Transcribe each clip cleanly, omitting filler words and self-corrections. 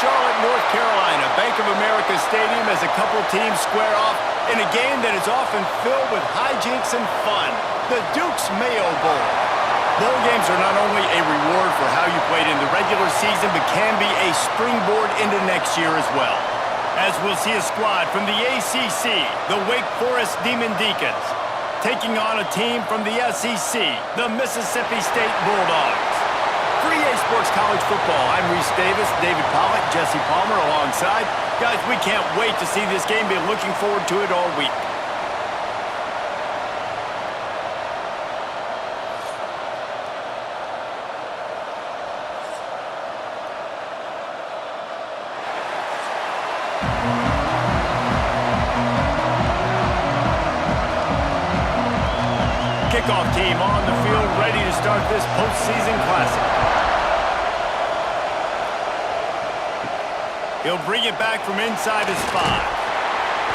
Charlotte, North Carolina, Bank of America Stadium as a couple teams square off in a game that is often filled with hijinks and fun. The Duke's Mayo Bowl. Bowl games are not only a reward for how you played in the regular season, but can be a springboard into next year as well. As we'll see a squad from the ACC, the Wake Forest Demon Deacons, taking on a team from the SEC, the Mississippi State Bulldogs. For EA Sports College Football, I'm Reese Davis, David Pollack, Jesse Palmer alongside. Guys, we can't wait to see this game. Been looking forward to it all week. Kickoff team on the field, ready to start this postseason classic. He'll bring it back from inside his 5.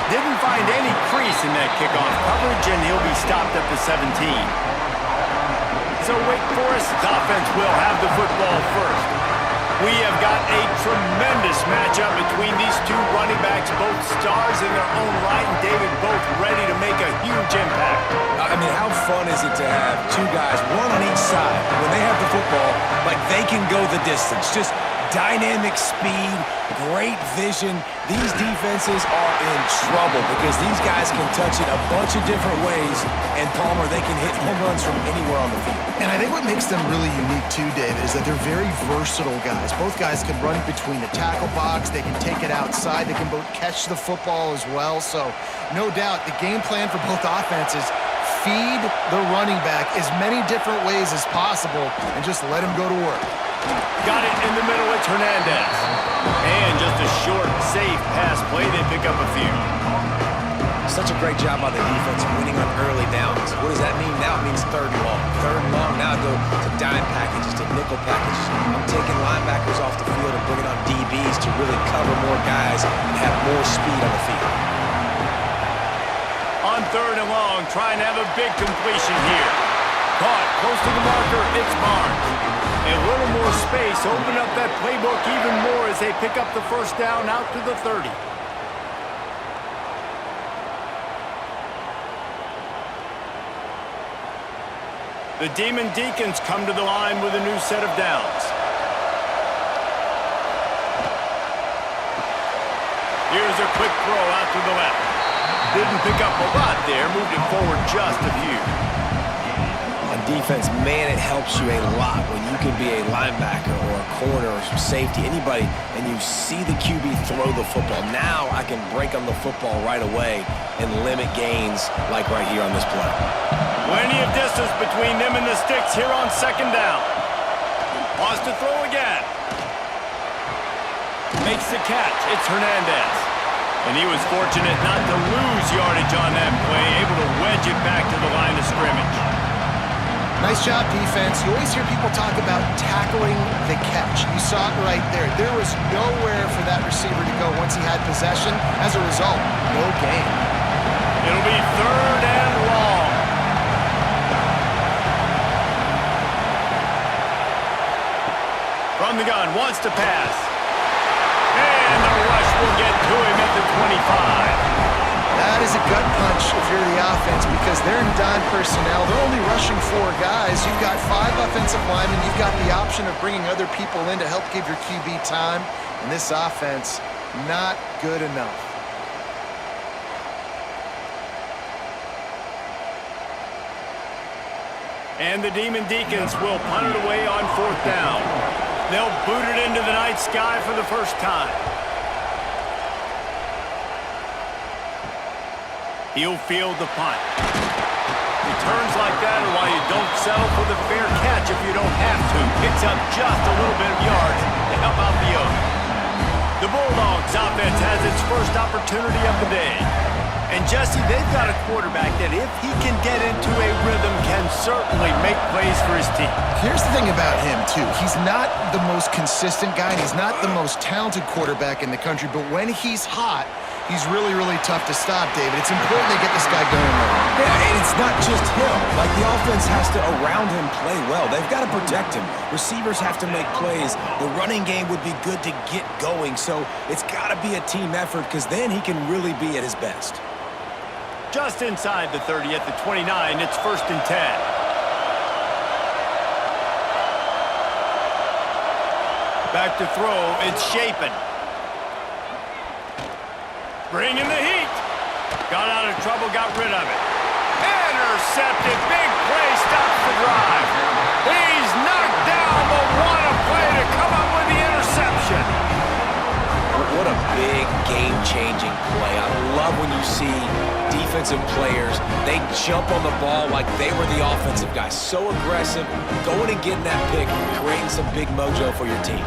Didn't find any crease in that kickoff coverage, and he'll be stopped at the 17. So Wake Forest's offense will have the football first. We have got a tremendous matchup between these two running backs, both stars in their own right, and David, both ready to make a huge impact. I mean, how fun is it to have two guys, one on each side, when they have the football, like they can go the distance. Just dynamic speed, great vision. These defenses are in trouble because these guys can touch it a bunch of different ways, and Palmer, they can hit home runs from anywhere on the field. And I think what makes them really unique too, David, is that they're very versatile guys. Both guys can run between the tackle box, they can take it outside, they can both catch the football as well. So no doubt the game plan for both offenses, feed the running back as many different ways as possible and just let him go to work. Got it in the middle, it's Hernandez. And just a short, safe pass play, they pick up a few. Such a great job by the defense winning on early downs. What does that mean now? It means third and long. Third and long, now I go to dime packages, to nickel packages. I'm taking linebackers off the field and bringing on DBs to really cover more guys and have more speed on the field. On third and long, trying to have a big completion here. Caught close to the marker, it's Barnes. A little more space, open up that playbook even more as they pick up the first down out to the 30. The Demon Deacons come to the line with a new set of downs. Here's a quick throw out to the left. Didn't pick up a lot there, moved it forward just a few. On defense, man, it helps you a lot when you can be a linebacker or a corner or some safety, anybody, and you see the QB throw the football. Now I can break on the football right away and limit gains like right here on this play. Plenty of distance between them and the sticks here on second down. Wants to throw again. Makes the catch. It's Hernandez. And he was fortunate not to lose yardage on that play, able to wedge it back to the line of scrimmage. Nice job, defense. You always hear people talk about tackling the catch. You saw it right there. There was nowhere for that receiver to go once he had possession. As a result, no gain. It'll be third and long. From the gun, wants to pass. And the rush will get to him at the 25. That is a gut punch if you're the offense because they're in dime personnel. They're only rushing 4 guys. You've got 5 offensive linemen. You've got the option of bringing other people in to help give your QB time. And this offense, not good enough. And the Demon Deacons will punt it away on fourth down. They'll boot it into the night sky for the first time. He'll field the punt. Returns like that are why you don't settle for the fair catch if you don't have to. Picks up just a little bit of yards to help out the other. The Bulldogs offense has its first opportunity of the day. And Jesse, they've got a quarterback that if he can get into a rhythm can certainly make plays for his team. Here's the thing about him, too. He's not the most consistent guy, and he's not the most talented quarterback in the country, but when he's hot, He's really, really tough to stop, David. It's important they get this guy going though. Yeah, and it's not just him. Like, the offense has to, around him, play well. They've got to protect him. Receivers have to make plays. The running game would be good to get going. So it's got to be a team effort because then he can really be at his best. Just inside the 30 at the 29, it's 1st and 10. Back to throw, it's Shapen. Bringing the heat. Got out of trouble, got rid of it. Intercepted, big play, stops the drive. He's knocked down, but what a play to come up with the interception. What a big game-changing play. I love when you see defensive players, they jump on the ball like they were the offensive guys. So aggressive, going and getting that pick, creating some big mojo for your team.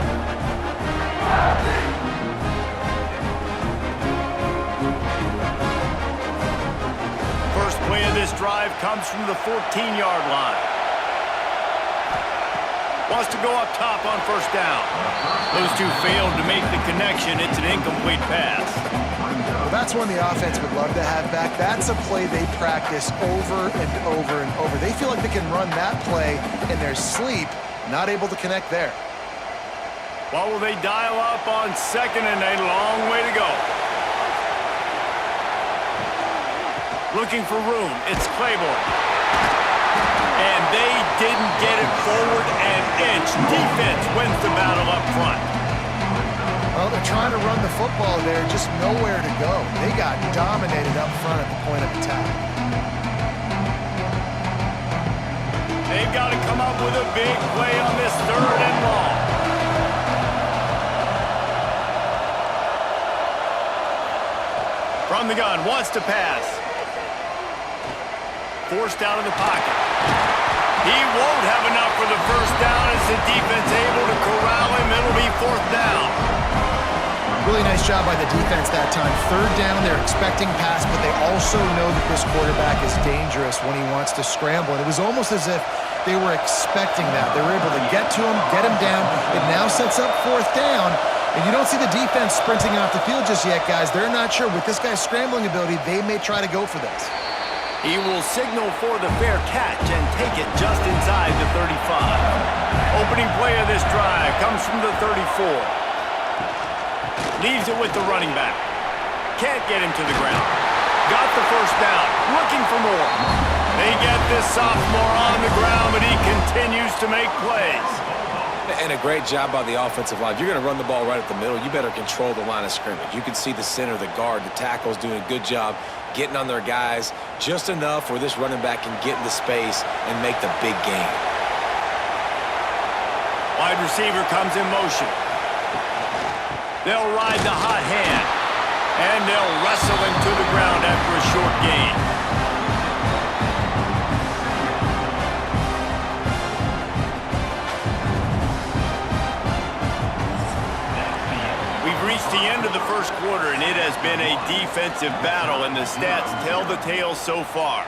First play of this drive comes from the 14-yard line. Wants to go up top on 1st down. Those two failed to make the connection. It's an incomplete pass. Well, that's one the offense would love to have back. That's a play they practice over and over and over. They feel like they can run that play in their sleep, not able to connect there. What will they dial up on 2nd and a long way to go? Looking for room, it's Claiborne. And they didn't get it forward an inch. Defense wins the battle up front. Well, they're trying to run the football there, just nowhere to go. They got dominated up front at the point of attack. They've got to come up with a big play on this 3rd and long. From the gun, wants to pass. Forced out of the pocket. He won't have enough for the 1st down as the defense able to corral him. It'll be 4th down. Really nice job by the defense that time. 3rd down, they're expecting pass, but they also know that this quarterback is dangerous when he wants to scramble. And it was almost as if they were expecting that. They were able to get to him, get him down. It now sets up 4th down. And you don't see the defense sprinting off the field just yet, guys. They're not sure. With this guy's scrambling ability, they may try to go for this. He will signal for the fair catch and take it just inside the 35. Opening play of this drive comes from the 34. Leaves it with the running back. Can't get him to the ground. Got the 1st down. Looking for more. They get this sophomore on the ground, but he continues to make plays. And a great job by the offensive line. If you're going to run the ball right at the middle, you better control the line of scrimmage. You can see the center, the guard, the tackles doing a good job getting on their guys just enough where this running back can get into space and make the big game. Wide receiver comes in motion. They'll ride the hot hand, and they'll wrestle him to the ground after a short gain. We've reached the end of the 1st quarter, and it has been a defensive battle, and the stats tell the tale so far.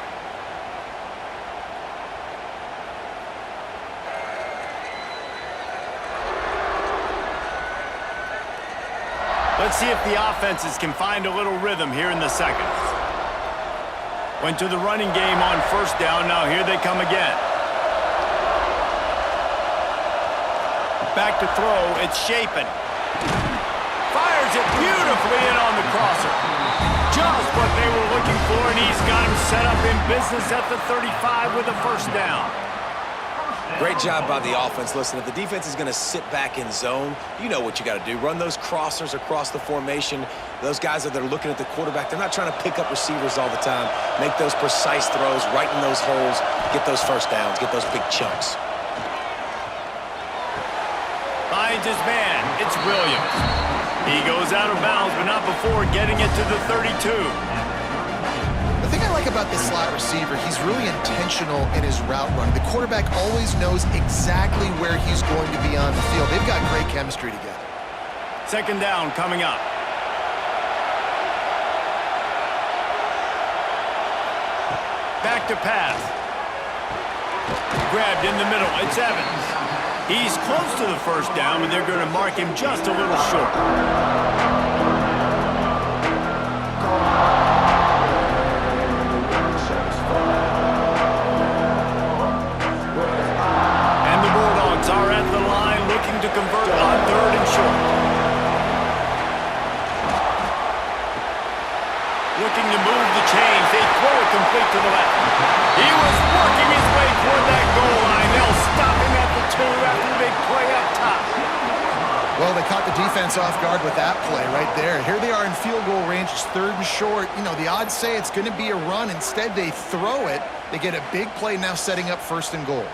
Let's see if the offenses can find a little rhythm here in the 2nd. Went to the running game on 1st down. Now here they come again. Back to throw. It's Shapen. Fires it beautifully in on the crosser. Just what they were looking for, and he's got him set up in business at the 35 with a 1st down. Great job by the offense. Listen, if the defense is going to sit back in zone, you know what you got to do. Run those crossers across the formation. Those guys that are looking at the quarterback, they're not trying to pick up receivers all the time. Make those precise throws, right in those holes, get those 1st downs, get those big chunks. Finds his man. It's Williams. He goes out of bounds, but not before getting it to the 32. The thing I like about this slot receiver, he's really intentional in his route running. The quarterback always knows exactly where he's going to be on the field. They've got great chemistry together. 2nd down coming up. Back to pass. Grabbed in the middle. It's Evans. He's close to the 1st down, but they're going to mark him just a little short. convert on 3rd and short. Looking to move the chains. They throw it complete to the left. He was working his way toward that goal line. They'll stop him at the 2 after the big play up top. Well, they caught the defense off guard with that play right there. Here they are in field goal range. It's 3rd and short. You know, the odds say it's going to be a run. Instead, they throw it. They get a big play now setting up 1st and goal.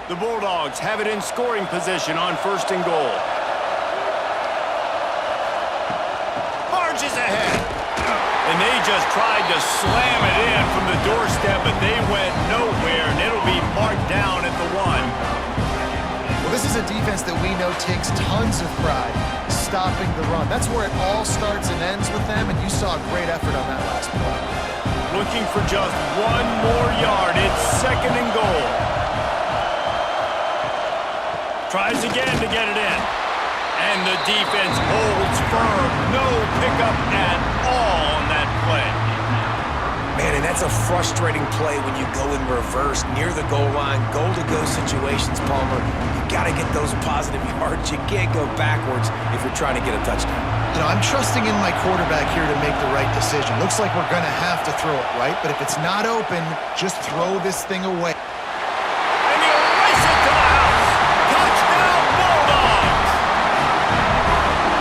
The Bulldogs have it in scoring position on 1st and goal. Marches ahead. And they just tried to slam it in from the doorstep, but they went nowhere, and it'll be marked down at the 1. Well, this is a defense that we know takes tons of pride stopping the run. That's where it all starts and ends with them, and you saw a great effort on that last play. Looking for just 1 more yard. It's 2nd and goal. Tries again to get it in. And the defense holds firm. No pickup at all on that play. Man, and that's a frustrating play when you go in reverse near the goal line, goal-to-go situations, Palmer. You got to get those positive yards. You can't go backwards if you're trying to get a touchdown. You know, I'm trusting in my quarterback here to make the right decision. Looks like we're going to have to throw it, right? But if it's not open, just throw this thing away. And he'll race it to the house. Touchdown, Bulldogs!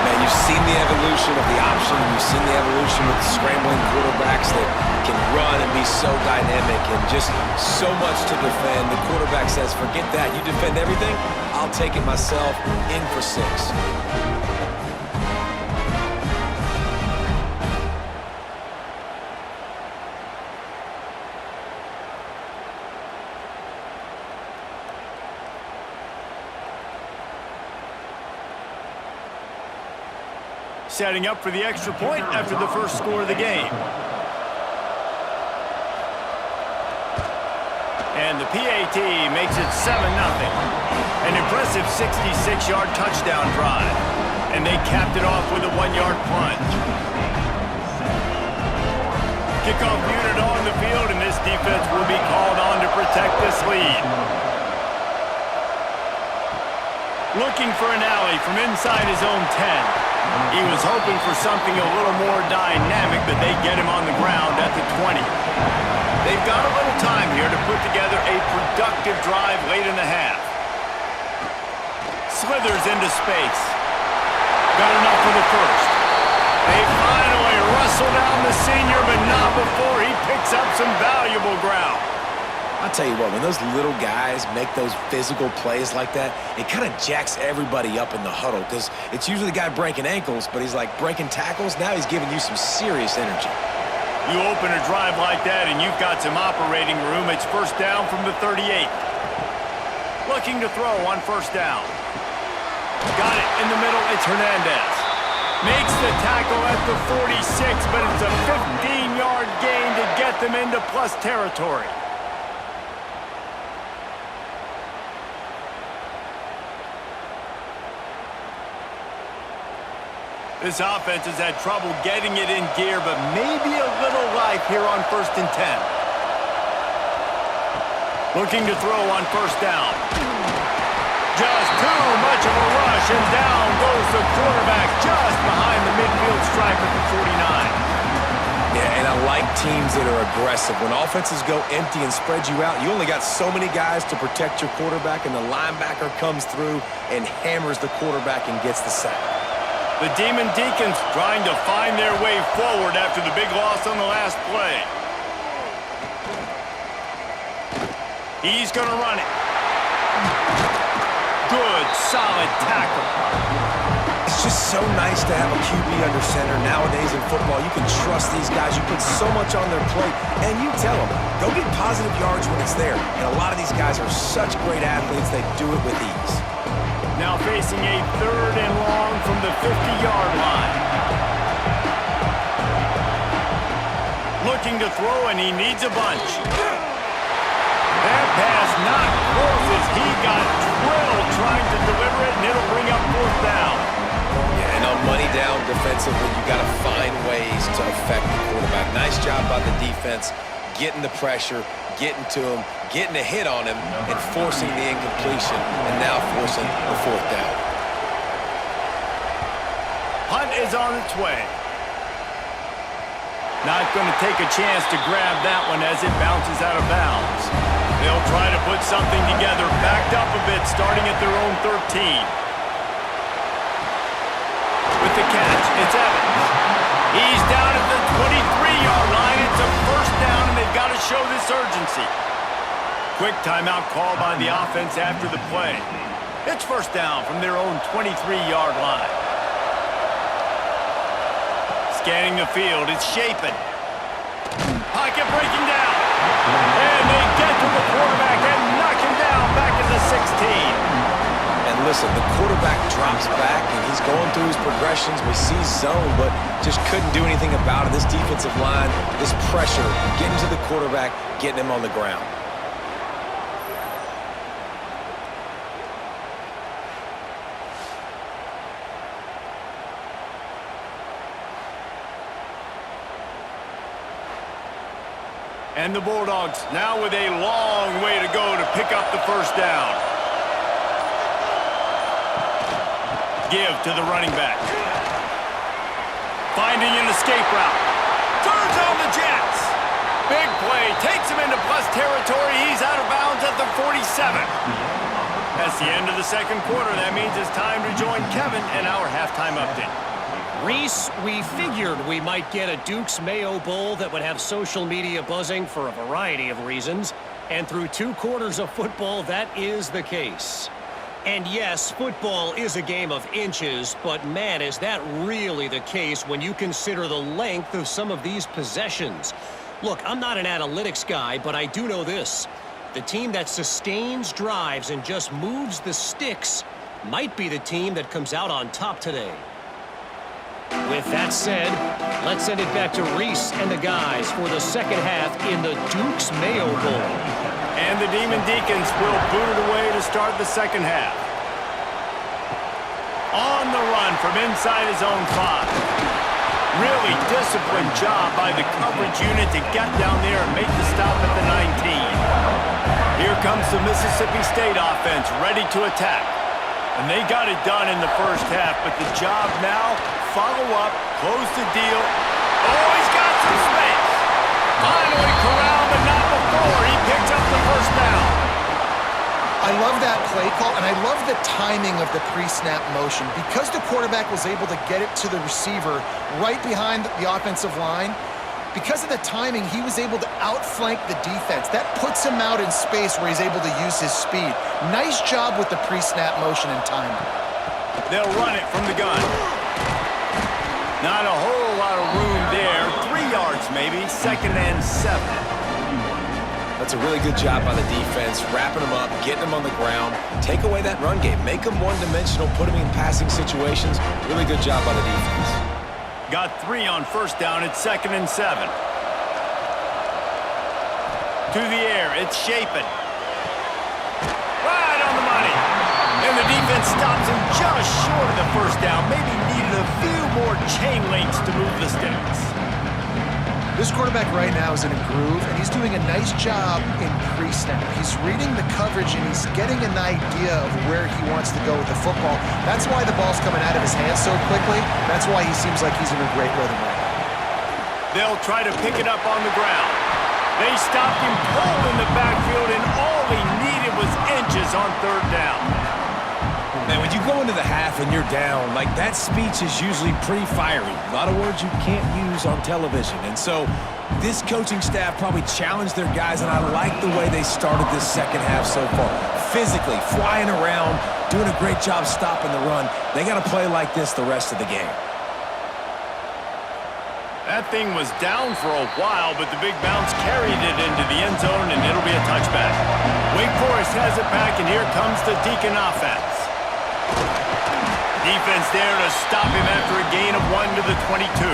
Man, you've seen the evolution of the option. You've seen the evolution with scrambling quarterbacks that can run and be so dynamic and just so much to defend. The quarterback says, forget that. You defend everything, I'll take it myself. In for 6. Setting up for the extra point after the first score of the game. And the PAT makes it 7-0. An impressive 66-yard touchdown drive. And they capped it off with a 1-yard plunge. Kickoff unit on the field, and this defense will be called on to protect this lead. Looking for an alley from inside his own 10. He was hoping for something a little more dynamic, but they get him on the ground at the 20. They've got a little time here to put together a productive drive late in the half. Slithers into space. Got enough for the first. They finally wrestle down the senior, but not before he picks up some valuable ground. I'll tell you what, when those little guys make those physical plays like that, it kind of jacks everybody up in the huddle because it's usually the guy breaking ankles, but he's like breaking tackles. Now he's giving you some serious energy. You open a drive like that and you've got some operating room. It's first down from the 38. Looking to throw on first down. Got it in the middle. It's Hernandez. Makes the tackle at the 46, but it's a 15-yard gain to get them into plus territory. This offense has had trouble getting it in gear, but maybe a little life here on 1st and 10. Looking to throw on first down. Just too much of a rush, and down goes the quarterback just behind the midfield stripe at the 49. Yeah, and I like teams that are aggressive. When offenses go empty and spread you out, you only got so many guys to protect your quarterback, and the linebacker comes through and hammers the quarterback and gets the sack. The Deacons trying to find their way forward after the big loss on the last play. He's going to run it. Good, solid tackle. It's just so nice to have a QB under center. Nowadays in football, you can trust these guys. You put so much on their plate, and you tell them, go get positive yards when it's there. And a lot of these guys are such great athletes, they do it with ease. Now facing a 3rd and long from the 50-yard line. Looking to throw, and he needs a bunch. That pass not close as he got drilled trying to deliver it, and it'll bring up 4th down. Yeah, and on money down defense. defensively, you got to find ways to affect the quarterback. Nice job by the defense, getting the pressure, getting to him, getting a hit on him, and forcing the incompletion, and now forcing the fourth down. Punt is on its way. Not going to take a chance to grab that one as it bounces out of bounds. They'll try to put something together, backed up a bit, starting at their own 13. With the catch, it's Evans. He's down at the 23-yard line. It's a first down, and they've got to show this urgency. Quick timeout call by the offense after the play. It's first down from their own 23-yard line. Scanning the field, it's Shapen. Pocket breaking down. And they get to the quarterback and knock him down back at the 16. And listen, the quarterback drops back, and he's going through his progressions. We see zone, but just couldn't do anything about it. This defensive line, this pressure, getting to the quarterback, getting him on the ground. And the Bulldogs now with a long way to go to pick up the first down. Give to the running back. Finding an escape route. Turns on the Jets. Big play. Takes him into plus territory. He's out of bounds at the 47. That's the end of the second quarter. That means it's time to join Kevin in our halftime update. Reese, we figured we might get a Duke's Mayo Bowl that would have social media buzzing for a variety of reasons. And through 2 quarters of football, that is the case. And yes, football is a game of inches, but man, is that really the case when you consider the length of some of these possessions. Look, I'm not an analytics guy, but I do know this. The team that sustains drives and just moves the sticks might be the team that comes out on top today. With that said, let's send it back to Reese and the guys for the second half in the Duke's Mayo Bowl. And the Deacons will boot it away to start the second half. On the run from inside his own 5. Really disciplined job by the coverage unit to get down there and make the stop at the 19. Here comes the Mississippi State offense ready to attack. And they got it done in the first half, but the job now, follow up, close the deal. Oh, he's got some space. Finally corralled, but not before. He picks up the first down. I love that play call, and I love the timing of the pre-snap motion. Because the quarterback was able to get it to the receiver right behind the offensive line, because of the timing, he was able to outflank the defense. That puts him out in space where he's able to use his speed. Nice job with the pre-snap motion and timing. They'll run it from the gun. Not a whole lot of room there. 3 yards maybe, 2nd and 7. That's a really good job by the defense, wrapping them up, getting them on the ground, take away that run game, make them one-dimensional, put them in passing situations. Really good job by the defense. Got 3 on first down. It's 2nd and 7. To the air. It's Shapen. Right on the money. And the defense stops him just short of the first down. Maybe needed a few more chain links to move the sticks. This quarterback right now is in a groove, and he's doing a nice job in pre-snap. He's reading the coverage, and he's getting an idea of where he wants to go with the football. That's why the ball's coming out of his hands so quickly. That's why he seems like he's in a great rhythm right now. They'll try to pick it up on the ground. They stopped him cold in the backfield, and all he needed was inches on 3rd down. Man, when you go into the half and you're down, like that speech is usually pretty fiery. A lot of words you can't use on television. And so this coaching staff probably challenged their guys, and I like the way they started this second half so far. Physically, flying around, doing a great job stopping the run. They got to play like this the rest of the game. That thing was down for a while, but the big bounce carried it into the end zone, and it'll be a touchback. Wake Forest has it back, and here comes the Deacon offense. Defense there to stop him after a gain of 1 to the 22.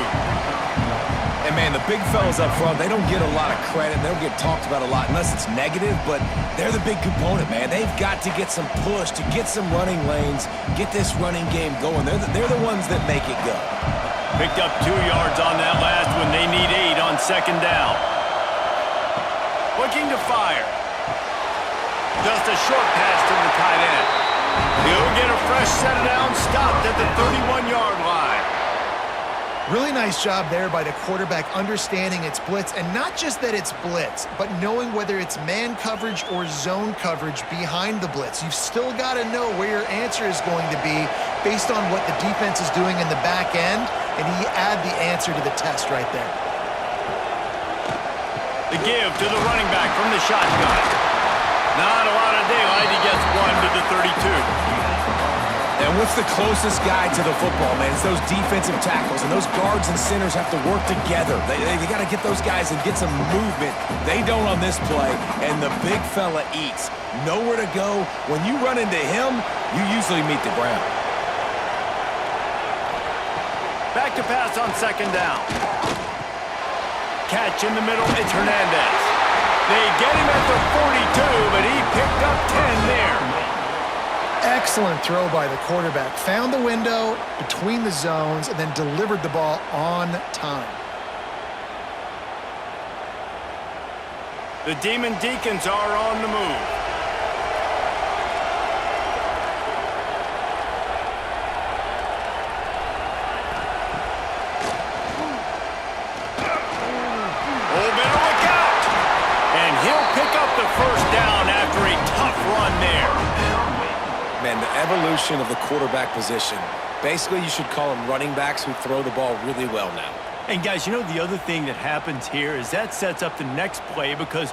And, man, the big fellas up front, they don't get a lot of credit. They don't get talked about a lot unless it's negative, but they're the big component, man. They've got to get some push, to get some running lanes, get this running game going. They're the ones that make it go. Picked up 2 yards on that last one. They need 8 on second down. Looking to fire. Just a short pass to the tight end. He'll get a fresh set down, stopped at the 31-yard line. Really nice job there by the quarterback understanding it's blitz, and not just that it's blitz, but knowing whether it's man coverage or zone coverage behind the blitz. You've still got to know where your answer is going to be based on what the defense is doing in the back end, and he add the answer to the test right there. The give to the running back from the shotgun. Not a lot of daylight. He gets 1 to the 32. And what's the closest guy to the football, man? It's those defensive tackles, and those guards and centers have to work together. They got to get those guys and get some movement. They don't on this play, and the big fella eats. Nowhere to go. When you run into him, you usually meet the ground. Back to pass on second down. Catch in the middle. It's Hernandez. They get him at the 42, but he picked up 10 there. Excellent throw by the quarterback. Found the window between the zones and then delivered the ball on time. The Deacons are on the move. Oh, better look out! And he'll pick up the first down after a tough run there. Man, the evolution of the quarterback position. Basically, you should call them running backs who throw the ball really well now. And guys, you know the other thing that happens here is that sets up the next play because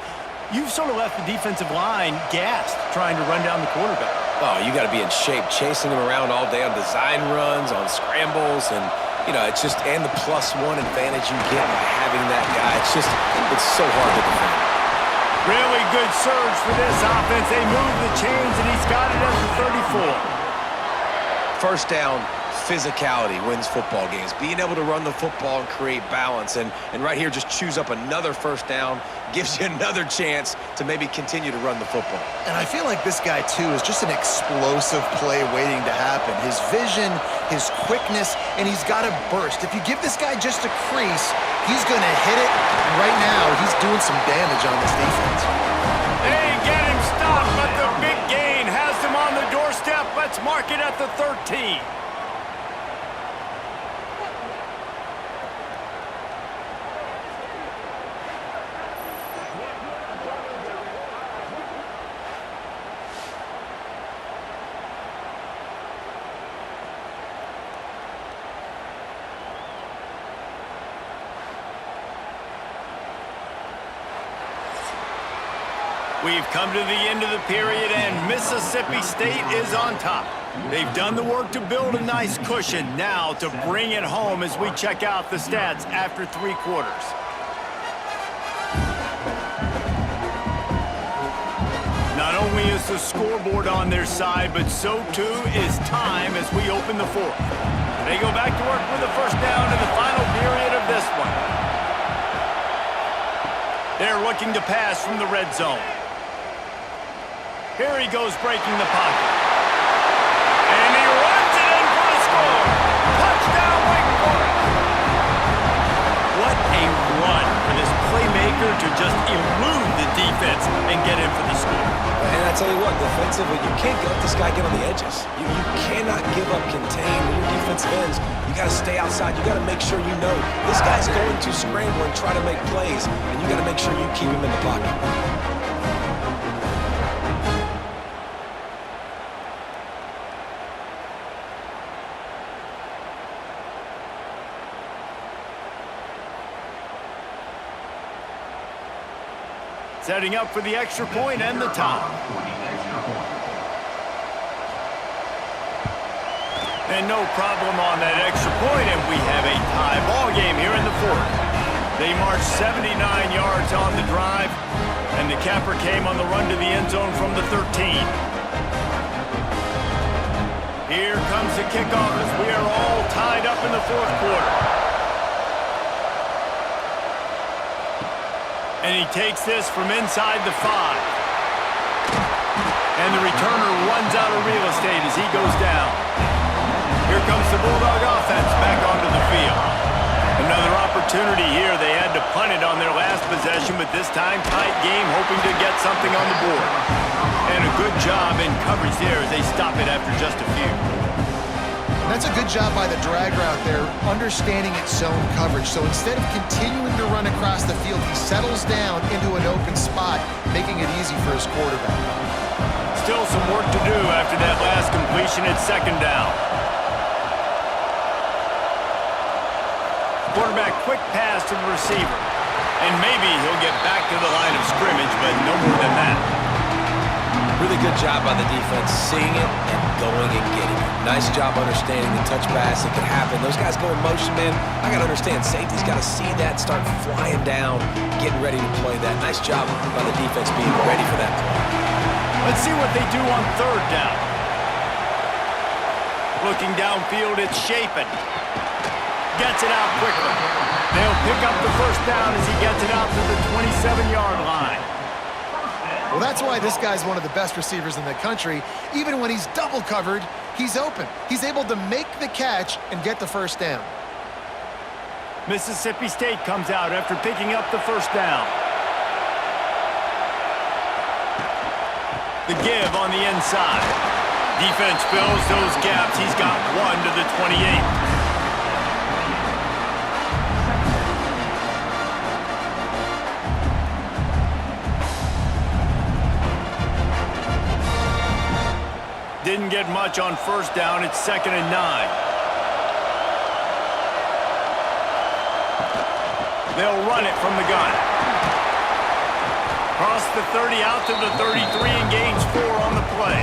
you've sort of left the defensive line gassed trying to run down the quarterback. Oh, you got to be in shape, chasing him around all day on design runs, on scrambles, and, you know, it's just, and the +1 advantage you get by having that guy. It's so hard to defend. Really good surge for this offense. They move the chains, and he's got it at the 34. First down, physicality wins football games. Being able to run the football and create balance. And right here, just choose up another first down, gives you another chance to maybe continue to run the football. And I feel like this guy, too, is just an explosive play waiting to happen. His vision, his quickness, and he's got to burst. If you give this guy just a crease, he's going to hit it. Right now, he's doing some damage on this defense. They get him stopped, but the big gain has him on the doorstep. Let's mark it at the 13. We've come to the end of the period, and Mississippi State is on top. They've done the work to build a nice cushion. Now to bring it home as we check out the stats after 3 quarters. Not only is the scoreboard on their side, but so too is time as we open the 4th. They go back to work with the first down in the final period of this one. They're looking to pass from the red zone. Here he goes breaking the pocket. And he runs it in for a score. Touchdown, Wake Forest. What a run for this playmaker to just elude the defense and get in for the score. And I tell you what, defensively, you can't let this guy get on the edges. You cannot give up contain when your defensive ends. You got to stay outside. You got to make sure you know this guy's going to scramble and try to make plays, and you got to make sure you keep him in the pocket. Setting up for the extra point and the tie. And no problem on that extra point, and we have a tie ball game here in the 4th. They marched 79 yards on the drive, and the capper came on the run to the end zone from the 13. Here comes the kickoff as we are all tied up in the 4th quarter. And he takes this from inside the 5. And the returner runs out of real estate as he goes down. Here comes the Bulldog offense back onto the field. opportunity here. They had to punt it on their last possession, but this time, tight game, hoping to get something on the board. And a good job in coverage there as they stop it after just a few. That's a good job by the drag route there, understanding its zone coverage. So instead of continuing to run across the field, he settles down into an open spot, making it easy for his quarterback. Still some work to do after that last completion at second down. Quarterback quick pass to the receiver. And maybe he'll get back to the line of scrimmage, but no more than that. Really good job by the defense, seeing it and going and getting it. Nice job understanding the touch pass. It can happen. Those guys go in motion, man. I got to understand, safety's got to see that, start flying down, getting ready to play that. Nice job by the defense being ready for that play. Let's see what they do on third down. Looking downfield, it's Shapen. Gets it out quickly. They'll pick up the first down as he gets it out to the 27-yard line. Well, that's why this guy's one of the best receivers in the country. Even when he's double covered, he's open. He's able to make the catch and get the first down. Mississippi State comes out after picking up the first down. The give on the inside. Defense fills those gaps. He's got one to the 28. Didn't get much on first down. It's 2nd and 9. They'll run it from the gun. Cross the 30 out to the 33 and gains 4 on the play.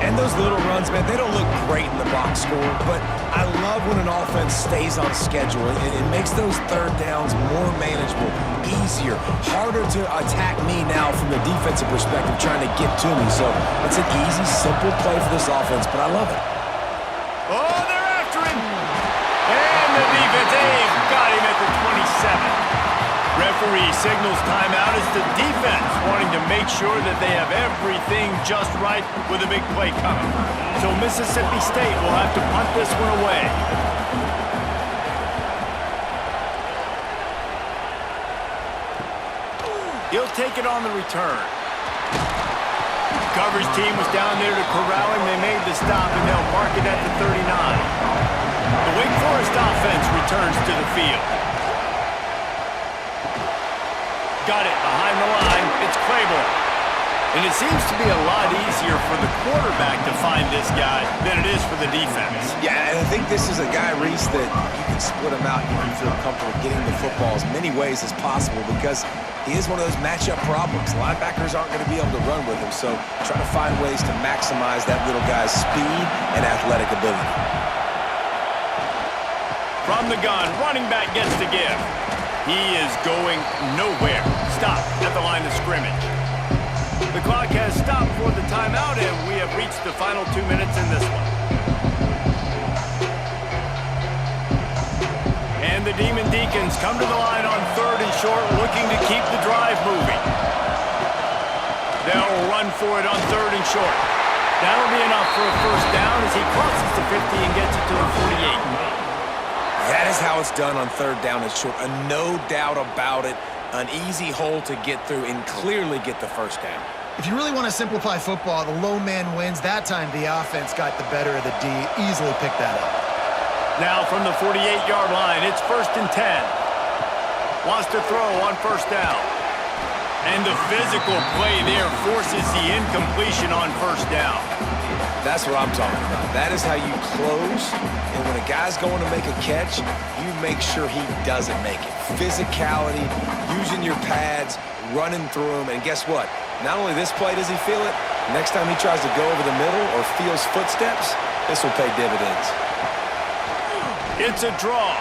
And those little runs, man, they don't look great in the box score, but I love when an offense stays on schedule. It makes those third downs more manageable, easier, harder to attack me now from the defensive perspective, trying to get to me. So it's an easy, simple play for this offense, but I love it. Oh, they're after him. And the defense, they've got him at the 27. Referee signals timeout as the defense wanting to make sure that they have everything just right with a big play coming. So Mississippi State will have to punt this one away. He'll take it on the return. Coverage team was down there to corral him. They made the stop, and they'll mark it at the 39. The Wake Forest offense returns to the field. Got it behind the line. It's Claiborne. And it seems to be a lot easier for the quarterback to find this guy than it is for the defense. Yeah, and I think this is a guy, Reese, that you can split him out. You can feel comfortable getting the football as many ways as possible because he is one of those matchup problems. Linebackers aren't going to be able to run with him, so try to find ways to maximize that little guy's speed and athletic ability. From the gun, running back gets the give. He is going nowhere. Stop at the line of scrimmage. The clock has stopped for the timeout, and we have reached the final 2 minutes in this one. And the Demon Deacons come to the line on 3rd and short, looking to keep the drive moving. They'll run for it on 3rd and short. That'll be enough for a first down as he crosses the 50 and gets it to the 48. That is how it's done on 3rd down and short. No doubt about it. An easy hole to get through and clearly get the first down. If you really want to simplify football, the low man wins. That time the offense got the better of the D. Easily picked that up. Now from the 48-yard line, it's 1st and 10. Wants to throw on first down. And the physical play there forces the incompletion on first down. That's what I'm talking about. That is how you close. And when a guy's going to make a catch, you make sure he doesn't make it. Physicality, using your pads, running through them. And guess what? Not only this play does he feel it, next time he tries to go over the middle or feels footsteps, this will pay dividends. It's a draw.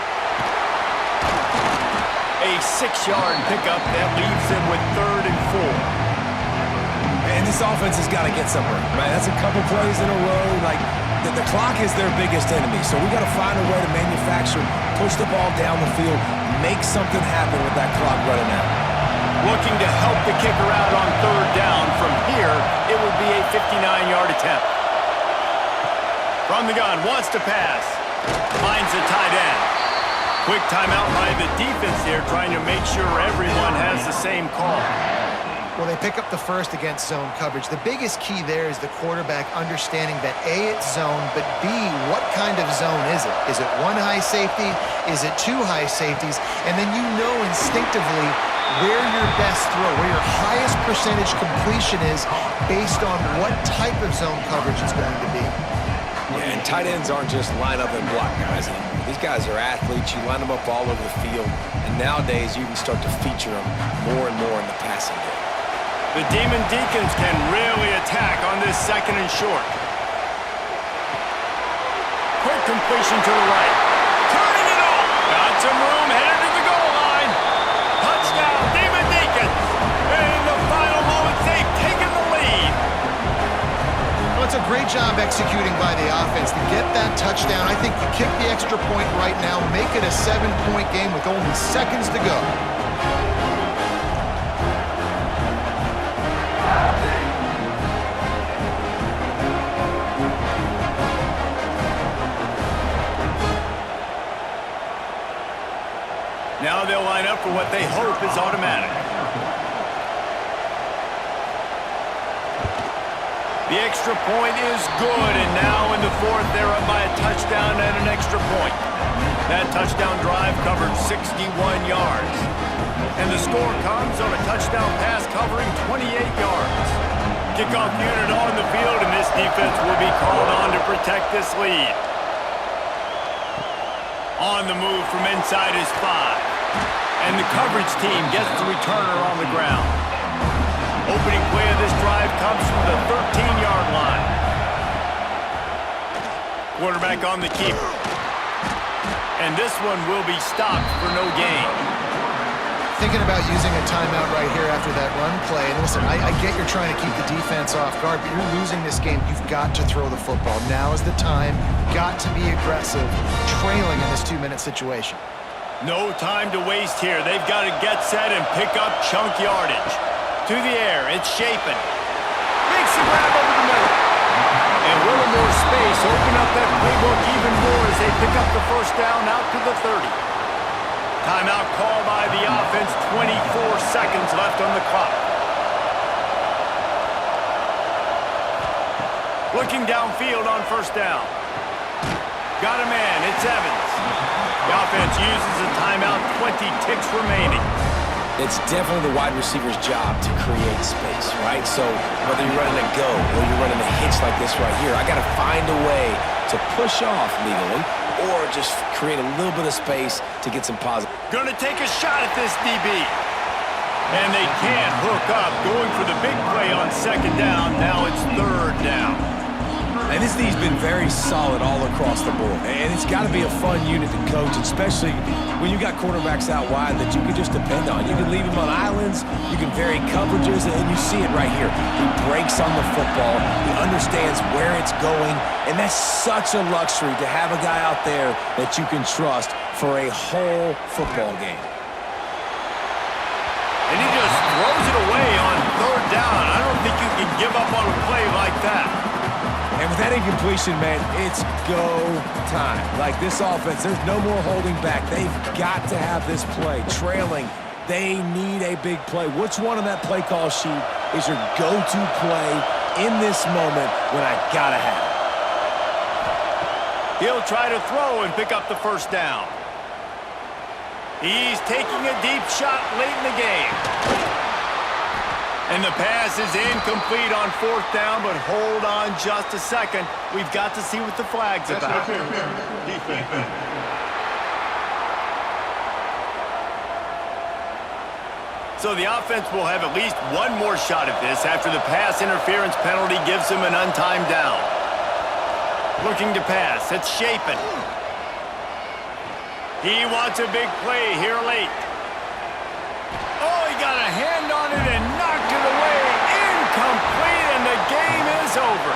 A 6-yard pickup that leaves him with 3rd and 4. And this offense has got to get somewhere, right? That's a couple plays in a row. Like, the clock is their biggest enemy, so we got to find a way to manufacture, push the ball down the field, make something happen with that clock running out. Looking to help the kicker out on 3rd down. From here, it would be a 59-yard attempt. From the gun, wants to pass. Finds the tight end. Quick timeout by the defense here, trying to make sure everyone has the same call. Well, they pick up the first against zone coverage. The biggest key there is the quarterback understanding that A, it's zone, but B, what kind of zone is it? Is it one high safety? Is it two high safeties? And then you know instinctively where your best throw, where your highest percentage completion is based on what type of zone coverage it's going to be. Yeah, and tight ends aren't just line up and block guys anymore. These guys are athletes. You line them up all over the field. And nowadays, you can start to feature them more and more in the passing game. The Deacons can really attack on this second and short. Quick completion to the right. Turning it off. Got some room, headed to the goal line. Touchdown, Deacons. And in the final moments, they've taken the lead. Well, it's a great job executing by the offense to get that touchdown. I think you kick the extra point right now, make it a 7-point game with only seconds to go. Now they'll line up for what they hope is automatic. The extra point is good, and now in the fourth, they're up by a touchdown and an extra point. That touchdown drive covered 61 yards. And the score comes on a touchdown pass covering 28 yards. Kickoff unit on the field, and this defense will be called on to protect this lead. On the move from inside is 5. And the coverage team gets the returner on the ground. Opening play of this drive comes from the 13-yard line. Quarterback on the keeper. And this one will be stopped for no gain. Thinking about using a timeout right here after that run play. And listen, I get you're trying to keep the defense off guard, but you're losing this game. You've got to throw the football. Now is the time. Got to be aggressive, trailing in this 2-minute situation. No time to waste here. They've got to get set and pick up chunk yardage. To the air, it's Shapen. Makes the grab over the middle. And a little more space, open up that playbook even more as they pick up the first down out to the 30. Timeout call by the offense, 24 seconds left on the clock. Looking downfield on first down. Got a man, it's Evans. The offense uses a timeout, 20 ticks remaining. It's definitely the wide receiver's job to create space, right? So whether you're running a go or you're running a hitch like this right here, I got to find a way to push off legally or just create a little bit of space to get some positive. Going to take a shot at this DB. And they can't hook up. Going for the big play on second down. Now it's third down. And this D's been very solid all across the board. And it's got to be a fun unit to coach, especially when you got quarterbacks out wide that you can just depend on. You can leave him on islands, you can vary coverages, and you see it right here. He breaks on the football, he understands where it's going, and that's such a luxury to have a guy out there that you can trust for a whole football game. And he just throws it away on third down. I don't think you can give up on a play like that. And with that incompletion, man, it's go time. Like this offense, there's no more holding back. They've got to have this play. Trailing, they need a big play. Which one on that play call sheet is your go-to play in this moment when I gotta have it? He'll try to throw and pick up the first down. He's taking a deep shot late in the game. And the pass is incomplete on fourth down, but hold on just a second. We've got to see what the flag's about. So the offense will have at least one more shot at this after the pass interference penalty gives him an untimed down. Looking to pass, it's Shapen. He wants a big play here late. Oh, he got a hand on it and knocked it away. Incomplete, and the game is over.